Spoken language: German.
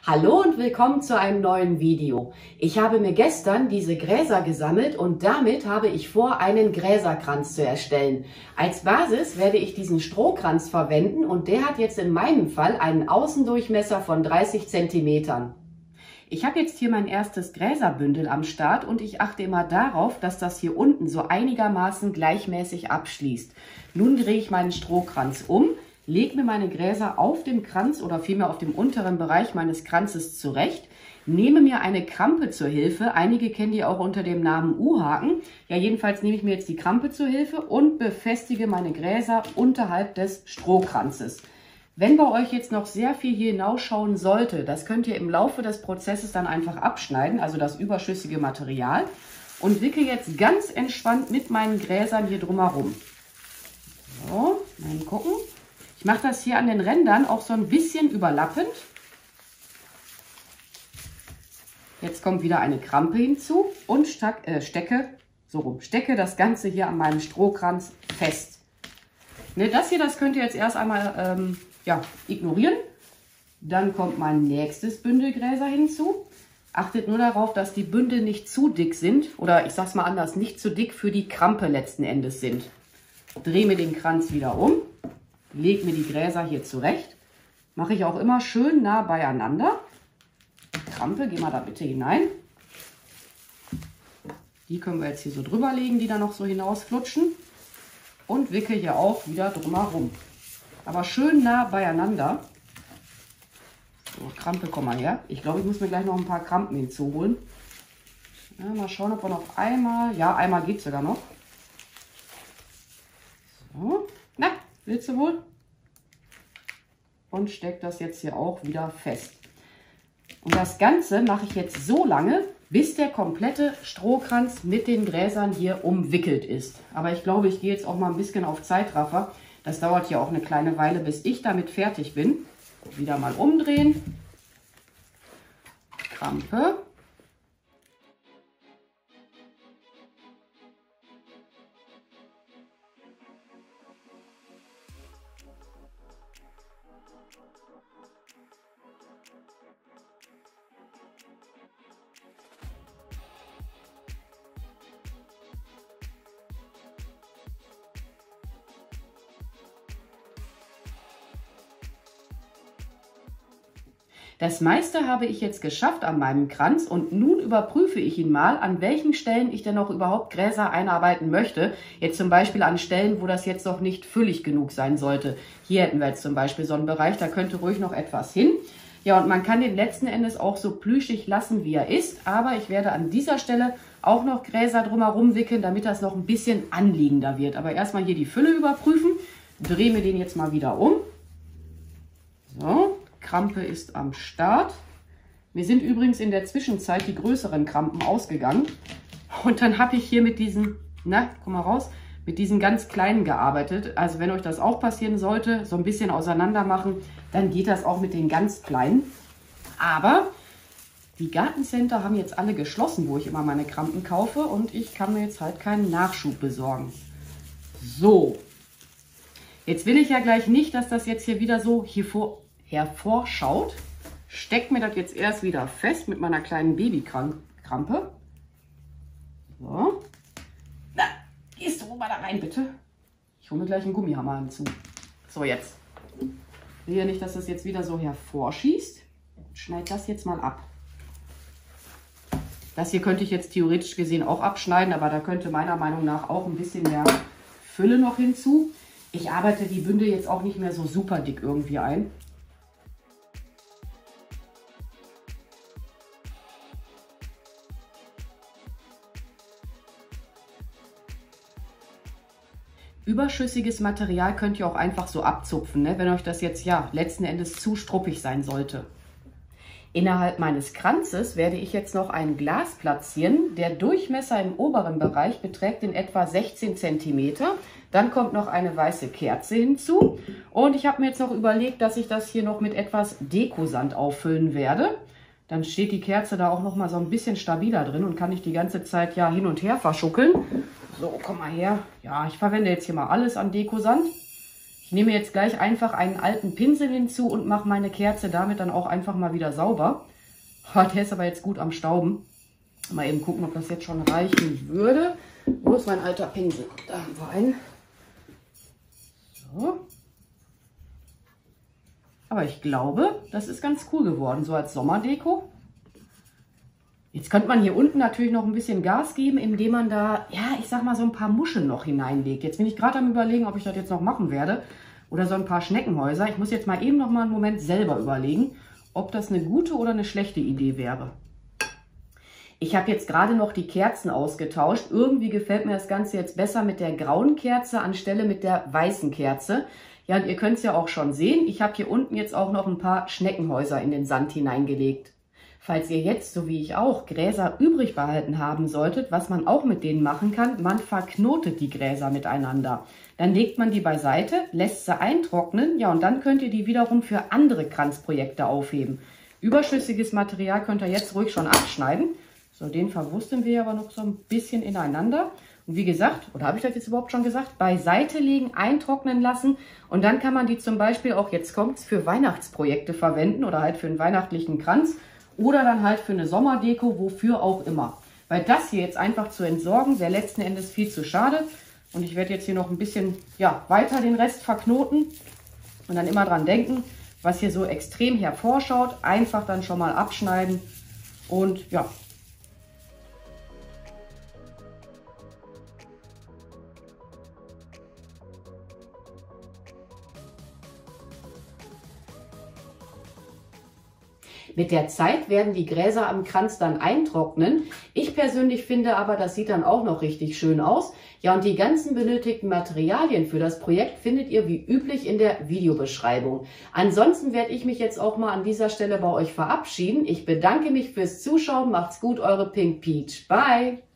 Hallo und willkommen zu einem neuen Video. Ich habe mir gestern diese Gräser gesammelt und damit habe ich vor, einen Gräserkranz zu erstellen. Als Basis werde ich diesen Strohkranz verwenden und der hat jetzt in meinem Fall einen Außendurchmesser von 30 cm. Ich habe jetzt hier mein erstes Gräserbündel am Start und ich achte immer darauf, dass das hier unten so einigermaßen gleichmäßig abschließt. Nun drehe ich meinen Strohkranz um, lege mir meine Gräser auf dem Kranz oder vielmehr auf dem unteren Bereich meines Kranzes zurecht, nehme mir eine Krampe zur Hilfe. Einige kennen die auch unter dem Namen U-Haken. Ja, jedenfalls nehme ich mir jetzt die Krampe zur Hilfe und befestige meine Gräser unterhalb des Strohkranzes. Wenn bei euch jetzt noch sehr viel hier hinausschauen sollte, das könnt ihr im Laufe des Prozesses dann einfach abschneiden, also das überschüssige Material, und wickel jetzt ganz entspannt mit meinen Gräsern hier drumherum. So, mal gucken. Ich mache das hier an den Rändern auch so ein bisschen überlappend. Jetzt kommt wieder eine Krampe hinzu und stecke das Ganze hier an meinem Strohkranz fest. Ne, das hier, das könnt ihr jetzt erst einmal ignorieren. Dann kommt mein nächstes Bündel Gräser hinzu. Achtet nur darauf, dass die Bündel nicht zu dick sind oder ich sag's mal anders, nicht zu dick für die Krampe letzten Endes sind. Drehe mir den Kranz wieder um. Lege mir die Gräser hier zurecht. Mache ich auch immer schön nah beieinander. Krampe, geh mal da bitte hinein. Die können wir jetzt hier so drüber legen, die da noch so hinausflutschen. Und wickel hier auch wieder drumherum. Aber schön nah beieinander. So, Krampe, komm mal her. Ich glaube, ich muss mir gleich noch ein paar Krampen hinzuholen. Ja, mal schauen, ob wir noch einmal... Ja, einmal geht es sogar noch. So. Na, willst du wohl? Und stecke das jetzt hier auch wieder fest. Und das Ganze mache ich jetzt so lange, bis der komplette Strohkranz mit den Gräsern hier umwickelt ist. Aber ich glaube, ich gehe jetzt auch mal ein bisschen auf Zeitraffer. Das dauert hier auch eine kleine Weile, bis ich damit fertig bin. Wieder mal umdrehen. Krampe. Das meiste habe ich jetzt geschafft an meinem Kranz und nun überprüfe ich ihn mal, an welchen Stellen ich denn noch überhaupt Gräser einarbeiten möchte. Jetzt zum Beispiel an Stellen, wo das jetzt noch nicht füllig genug sein sollte. Hier hätten wir jetzt zum Beispiel so einen Bereich, da könnte ruhig noch etwas hin. Ja, und man kann den letzten Endes auch so plüschig lassen, wie er ist. Aber ich werde an dieser Stelle auch noch Gräser drumherum wickeln, damit das noch ein bisschen anliegender wird. Aber erstmal hier die Fülle überprüfen. Drehe mir den jetzt mal wieder um. So. Krampe ist am Start. Mir sind übrigens in der Zwischenzeit die größeren Krampen ausgegangen. Und dann habe ich hier mit diesen, komm mal raus, mit diesen ganz kleinen gearbeitet. Also wenn euch das auch passieren sollte, so ein bisschen auseinander machen, dann geht das auch mit den ganz kleinen. Aber die Gartencenter haben jetzt alle geschlossen, wo ich immer meine Krampen kaufe. Und ich kann mir jetzt halt keinen Nachschub besorgen. So. Jetzt will ich ja gleich nicht, dass das jetzt hier wieder so hervorschaut. Steckt mir das jetzt erst wieder fest mit meiner kleinen Babykrampe. So. Na, gehst du mal da rein, bitte? Ich hole mir gleich einen Gummihammer hinzu. So, jetzt. Ich sehe nicht, dass das jetzt wieder so hervorschießt. Schneid das jetzt mal ab. Das hier könnte ich jetzt theoretisch gesehen auch abschneiden, aber da könnte meiner Meinung nach auch ein bisschen mehr Fülle noch hinzu. Ich arbeite die Bündel jetzt auch nicht mehr so super dick irgendwie ein. Überschüssiges Material könnt ihr auch einfach so abzupfen, ne? Wenn euch das jetzt letzten Endes zu struppig sein sollte. Innerhalb meines Kranzes werde ich jetzt noch ein Glas platzieren. Der Durchmesser im oberen Bereich beträgt in etwa 16 cm. Dann kommt noch eine weiße Kerze hinzu. Und ich habe mir jetzt noch überlegt, dass ich das hier noch mit etwas Dekosand auffüllen werde. Dann steht die Kerze da auch noch mal so ein bisschen stabiler drin und kann ich die ganze Zeit hin und her verschuckeln. So, komm mal her. Ja, ich verwende jetzt hier mal alles an Dekosand. Ich nehme jetzt gleich einfach einen alten Pinsel hinzu und mache meine Kerze damit dann auch einfach mal wieder sauber. Oh, der ist aber jetzt gut am Stauben. Mal eben gucken, ob das jetzt schon reichen würde. Wo ist mein alter Pinsel? Da haben wir einen. So. Aber ich glaube, das ist ganz cool geworden, so als Sommerdeko. Jetzt könnte man hier unten natürlich noch ein bisschen Gas geben, indem man da, ja, ich sag mal, so ein paar Muscheln noch hineinlegt. Jetzt bin ich gerade am Überlegen, ob ich das jetzt noch machen werde. Oder so ein paar Schneckenhäuser. Ich muss jetzt mal eben noch mal einen Moment selber überlegen, ob das eine gute oder eine schlechte Idee wäre. Ich habe jetzt gerade noch die Kerzen ausgetauscht. Irgendwie gefällt mir das Ganze jetzt besser mit der grauen Kerze anstelle mit der weißen Kerze. Ja, und ihr könnt es ja auch schon sehen. Ich habe hier unten jetzt auch noch ein paar Schneckenhäuser in den Sand hineingelegt. Falls ihr jetzt, so wie ich auch, Gräser übrig behalten haben solltet, was man auch mit denen machen kann, man verknotet die Gräser miteinander. Dann legt man die beiseite, lässt sie eintrocknen, ja, und dann könnt ihr die wiederum für andere Kranzprojekte aufheben. Überschüssiges Material könnt ihr jetzt ruhig schon abschneiden. So, den verwursteln wir aber noch so ein bisschen ineinander. Und wie gesagt, oder habe ich das jetzt überhaupt schon gesagt, beiseite legen, eintrocknen lassen und dann kann man die zum Beispiel auch, jetzt kommt's, für Weihnachtsprojekte verwenden oder halt für einen weihnachtlichen Kranz. Oder dann halt für eine Sommerdeko, wofür auch immer. Weil das hier jetzt einfach zu entsorgen, wäre letzten Endes viel zu schade. Und ich werde jetzt hier noch ein bisschen weiter den Rest verknoten. Und dann immer dran denken, was hier so extrem hervorschaut. Einfach dann schon mal abschneiden. Und ja. Mit der Zeit werden die Gräser am Kranz dann eintrocknen. Ich persönlich finde aber, das sieht dann auch noch richtig schön aus. Ja, und die ganzen benötigten Materialien für das Projekt findet ihr wie üblich in der Videobeschreibung. Ansonsten werde ich mich jetzt auch mal an dieser Stelle bei euch verabschieden. Ich bedanke mich fürs Zuschauen. Macht's gut, eure Pink Peach. Bye!